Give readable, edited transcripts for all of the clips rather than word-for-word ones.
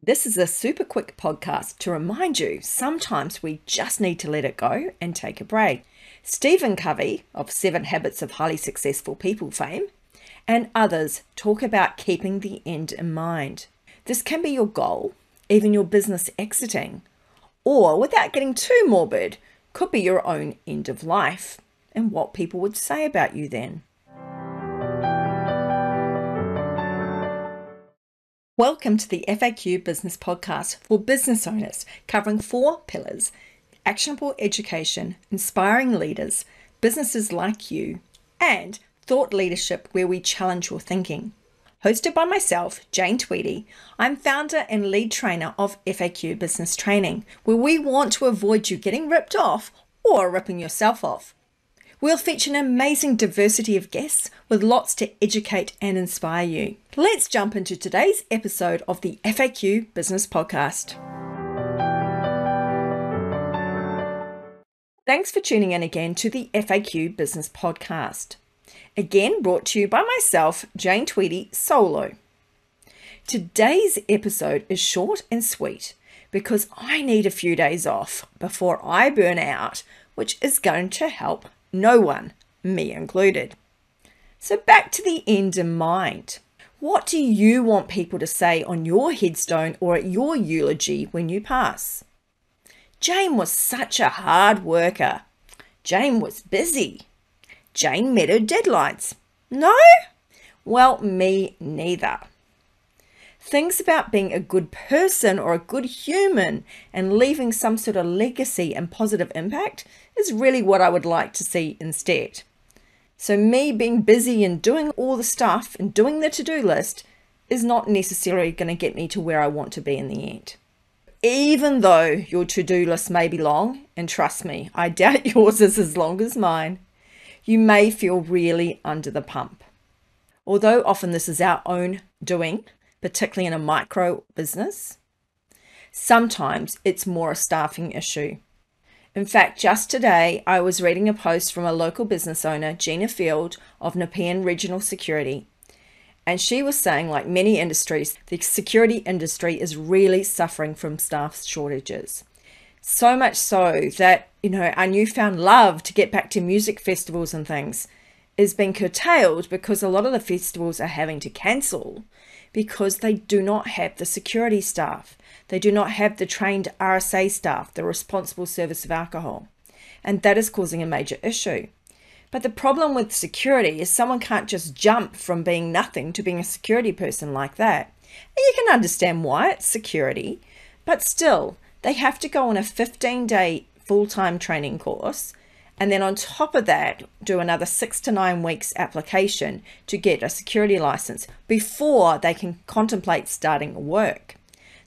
This is a super quick podcast to remind you sometimes we just need to let it go and take a break. Stephen Covey of 7 Habits of Highly Successful People fame and others talk about keeping the end in mind. This can be your goal, even your business exiting, or without getting too morbid, could be your own end of life and what people would say about you then. Welcome to the FAQ Business Podcast for business owners, covering 4 pillars: actionable education, inspiring leaders, businesses like you, and thought leadership where we challenge your thinking. Hosted by myself, Jane Tweedy, I'm founder and lead trainer of FAQ Business Training, where we want to avoid you getting ripped off or ripping yourself off. We'll feature an amazing diversity of guests with lots to educate and inspire you. Let's jump into today's episode of the FAQ Business Podcast. Thanks for tuning in again to the FAQ Business Podcast. Again, brought to you by myself, Jane Tweedy, solo. Today's episode is short and sweet because I need a few days off before I burn out, which is going to help no one, me included. So back to the end in mind. What do you want people to say on your headstone or at your eulogy when you pass? Jane was such a hard worker. Jane was busy. Jane met her deadlines. No? Well, me neither. Things about being a good person or a good human and leaving some sort of legacy and positive impact is really what I would like to see instead. So me being busy and doing all the stuff and doing the to-do list is not necessarily going to get me to where I want to be in the end. Even though your to-do list may be long, and trust me, I doubt yours is as long as mine, you may feel really under the pump. Although often this is our own doing, particularly in a micro business, sometimes it's more a staffing issue. In fact, just today, I was reading a post from a local business owner, Gina Field of Nepean Regional Security, and she was saying, like many industries, the security industry is really suffering from staff shortages. So much so that, our newfound love to get back to music festivals and things is being curtailed because a lot of the festivals are having to cancel because they do not have the security staff. They do not have the trained RSA staff, the responsible service of alcohol. And that is causing a major issue. But the problem with security is someone can't just jump from being nothing to being a security person like that. And you can understand why it's security, but still, they have to go on a 15-day full-time training course, and then on top of that, do another 6 to 9 weeks application to get a security license before they can contemplate starting work.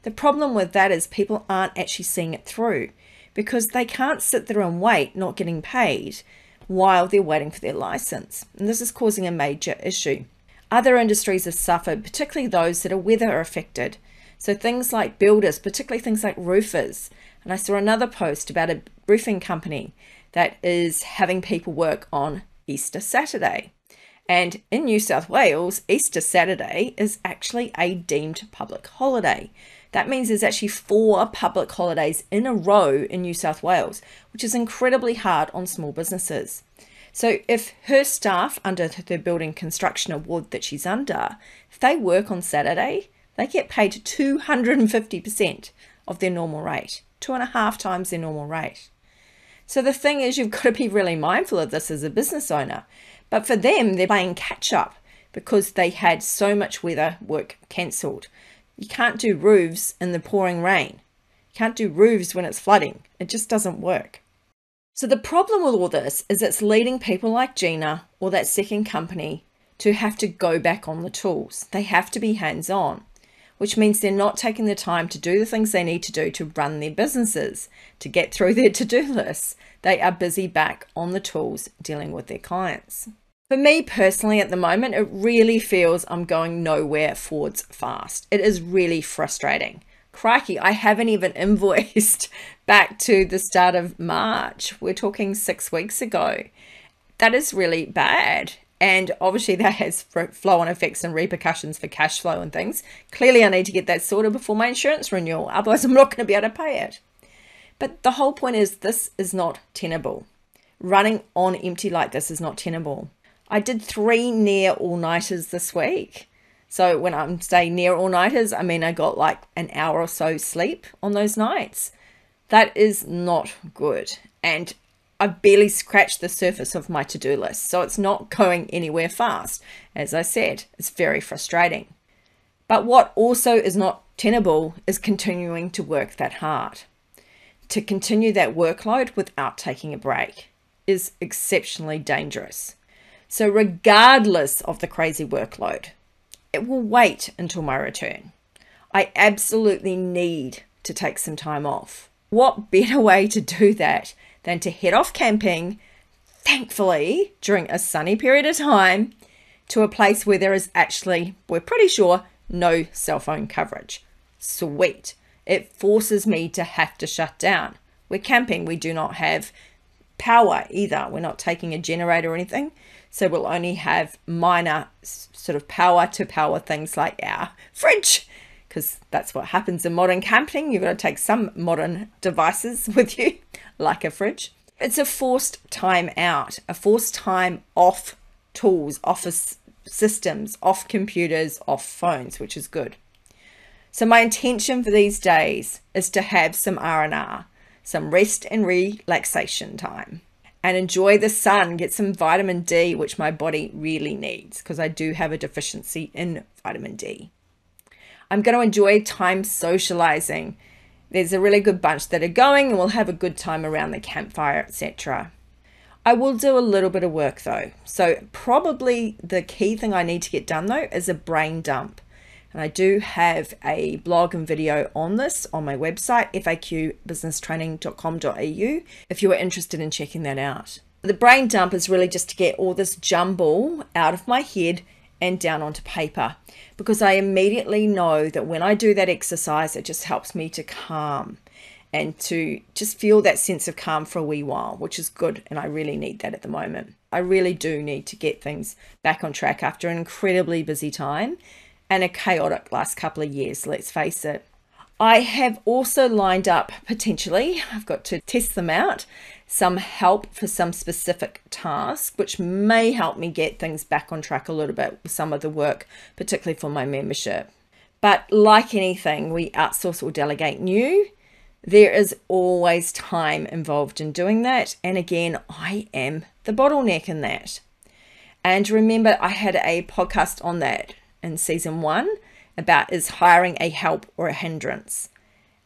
The problem with that is people aren't actually seeing it through because they can't sit there and wait, not getting paid, while they're waiting for their license. And this is causing a major issue. Other industries have suffered, particularly those that are weather affected. So things like builders, particularly things like roofers. And I saw another post about a roofing company that is having people work on Easter Saturday. And in New South Wales, Easter Saturday is actually a deemed public holiday. That means there's actually 4 public holidays in a row in New South Wales, which is incredibly hard on small businesses. So if her staff under the building construction award that she's under, if they work on Saturday, they get paid 250% of their normal rate, 2.5 times their normal rate. So the thing is, you've got to be really mindful of this as a business owner. But for them, they're playing catch up because they had so much weather work cancelled. You can't do roofs in the pouring rain. You can't do roofs when it's flooding. It just doesn't work. So the problem with all this is it's leading people like Gina or that second company to have to go back on the tools. They have to be hands-on, which means they're not taking the time to do the things they need to do to run their businesses, to get through their to-do lists. They are busy back on the tools dealing with their clients. For me personally, at the moment, it really feels I'm going nowhere forwards fast. It is really frustrating. Crikey, I haven't even invoiced back to the start of March. We're talking 6 weeks ago. That is really bad. And obviously that has flow-on effects and repercussions for cash flow and things. Clearly I need to get that sorted before my insurance renewal, otherwise I'm not going to be able to pay it. But the whole point is this is not tenable. Running on empty like this is not tenable. I did 3 near all-nighters this week. So when I'm saying near all-nighters, I mean I got like an hour or so sleep on those nights. That is not good. And I've barely scratched the surface of my to-do list, so it's not going anywhere fast. As I said, it's very frustrating. But what also is not tenable is continuing to work that hard. To continue that workload without taking a break is exceptionally dangerous. So regardless of the crazy workload, it will wait until my return. I absolutely need to take some time off. What better way to do that than to head off camping, thankfully during a sunny period of time, to a place where there is actually, we're pretty sure, no cell phone coverage. Sweet. It forces me to have to shut down. We're camping, we do not have power either. We're not taking a generator or anything. So we'll only have minor sort of power to power things like our fridge, because that's what happens in modern camping. You've got to take some modern devices with you, like a fridge. It's a forced time out, a forced time off tools, office systems, off computers, off phones, which is good. So my intention for these days is to have some R&R, some rest and relaxation time, and enjoy the sun, get some vitamin D, which my body really needs because I do have a deficiency in vitamin D. I'm going to enjoy time socializing. There's a really good bunch that are going and we'll have a good time around the campfire, etc. I will do a little bit of work though. So probably the key thing I need to get done though is a brain dump. And I do have a blog and video on this on my website, faqbusinesstraining.com.au, if you are interested in checking that out. The brain dump is really just to get all this jumble out of my head and down onto paper, because I immediately know that when I do that exercise, it just helps me to calm and to just feel that sense of calm for a wee while, which is good. And I really need that at the moment. I really do need to get things back on track after an incredibly busy time and a chaotic last couple of years, let's face it. I have also lined up potentially, I've got to test them out, some help for some specific tasks, which may help me get things back on track a little bit with some of the work, particularly for my membership. But like anything, we outsource or delegate new. There is always time involved in doing that. And again, I am the bottleneck in that. And remember, I had a podcast on that in season 1 about is hiring a help or a hindrance.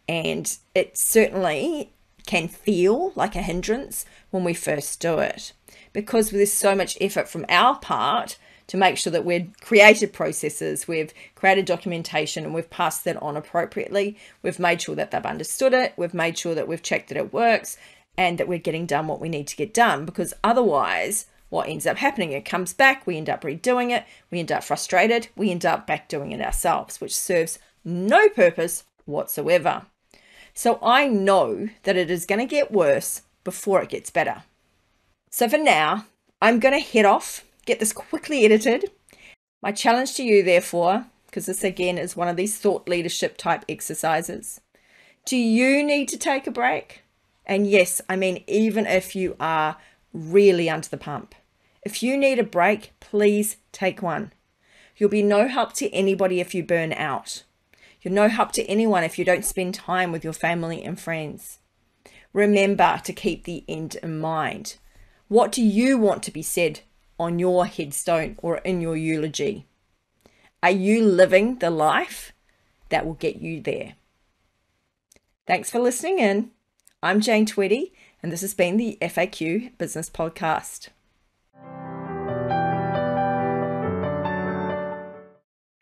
And it certainly can feel like a hindrance when we first do it, because there's so much effort from our part to make sure that we've created processes, we've created documentation, and we've passed that on appropriately. We've made sure that they've understood it. We've made sure that we've checked that it works and that we're getting done what we need to get done, because otherwise what ends up happening, it comes back, we end up redoing it, we end up frustrated, we end up back doing it ourselves, which serves no purpose whatsoever. So I know that it is going to get worse before it gets better. So for now, I'm going to head off, get this quickly edited. My challenge to you, therefore, because this again is one of these thought leadership type exercises, do you need to take a break? And yes, I mean, even if you are really under the pump, if you need a break, please take one. You'll be no help to anybody if you burn out. You're no help to anyone if you don't spend time with your family and friends. Remember to keep the end in mind. What do you want to be said on your headstone or in your eulogy? Are you living the life that will get you there? Thanks for listening in. I'm Jane Tweedy, and this has been the FAQ Business Podcast.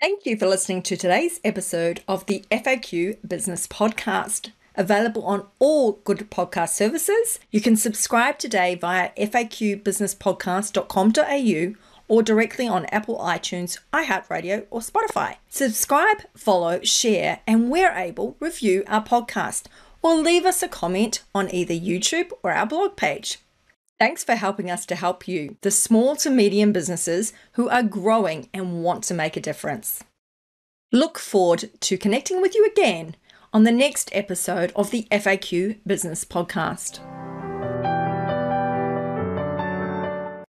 Thank you for listening to today's episode of the FAQ Business Podcast, available on all good podcast services. You can subscribe today via faqbusinesspodcast.com.au or directly on Apple iTunes, iHeartRadio, or Spotify. Subscribe, follow, share, and where able, review our podcast, or leave us a comment on either YouTube or our blog page. Thanks for helping us to help you, the small to medium businesses who are growing and want to make a difference. Look forward to connecting with you again on the next episode of the FAQ Business Podcast.